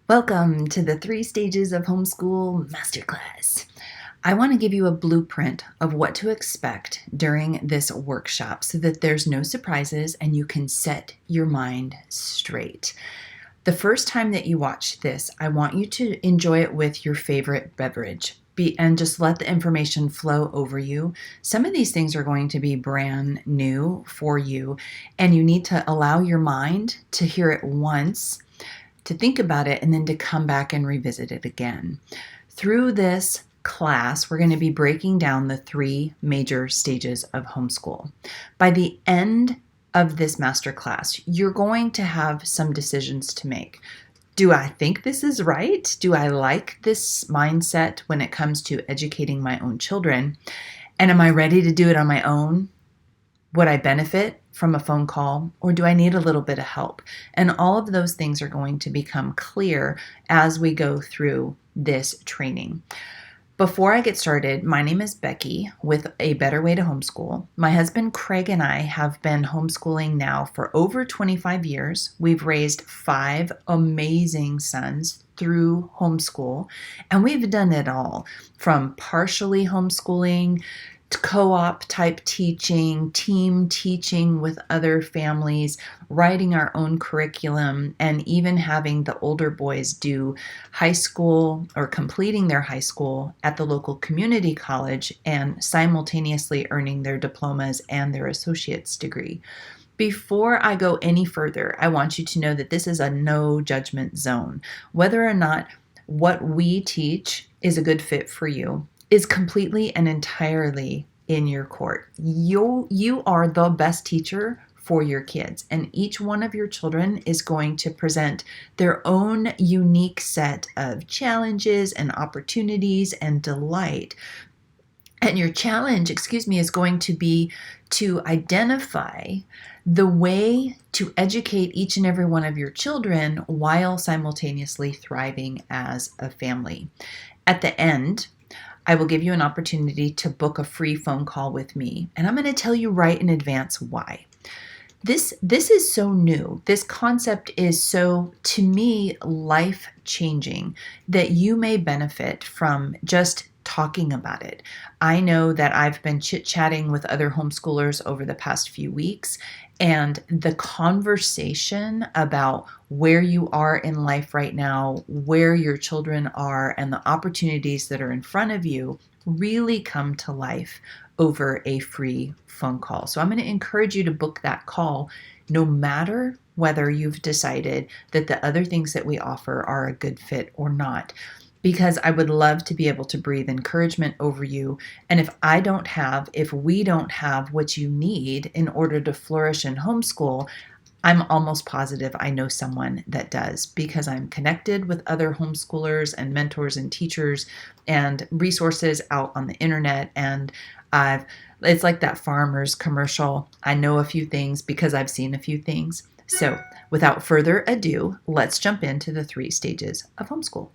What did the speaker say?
Welcome to the 3 Stages of Homeschool Masterclass. I want to give you a blueprint of what to expect during this workshop so that there's no surprises and you can set your mind straight. The first time that you watch this, I want you to enjoy it with your favorite beverage. And just let the information flow over you. Some of these things are going to be brand new for you, and you need to allow your mind to hear it once, to think about it, and then to come back and revisit it again. Through this class, we're going to be breaking down the 3 major stages of homeschool. By the end of this masterclass, you're going to have some decisions to make. Do I think this is right? Do I like this mindset when it comes to educating my own children? And am I ready to do it on my own? Would I benefit from a phone call, or do I need a little bit of help? And all of those things are going to become clear as we go through this training. Before I get started, my name is Becky with A Better Way to Homeschool. My husband Craig and I have been homeschooling now for over 25 years. We've raised 5 amazing sons through homeschool, and we've done it all from partially homeschooling, co-op type teaching, team teaching with other families, writing our own curriculum, and even having the older boys do high school or completing their high school at the local community college and simultaneously earning their diplomas and their associate's degree. Before I go any further, I want you to know that this is a no judgment zone. Whether or not what we teach is a good fit for you is completely and entirely in your court. You are the best teacher for your kids, and each one of your children is going to present their own unique set of challenges and opportunities and delight. And your challenge, is going to be to identify the way to educate each and every one of your children while simultaneously thriving as a family. At the end, I will give you an opportunity to book a free phone call with me, and I'm going to tell you right in advance why. This is so new. This concept is so, to me, life-changing that you may benefit from just talking about it. I know that I've been chit-chatting with other homeschoolers over the past few weeks, and the conversation about where you are in life right now, where your children are, and the opportunities that are in front of you really come to life over a free phone call. So I'm going to encourage you to book that call, no matter whether you've decided that the other things that we offer are a good fit or not, because I would love to be able to breathe encouragement over you. And if we don't have what you need in order to flourish in homeschool, I'm almost positive I know someone that does, because I'm connected with other homeschoolers and mentors and teachers and resources out on the internet. And it's like that farmer's commercial. I know a few things because I've seen a few things. So without further ado, let's jump into the 3 stages of homeschool.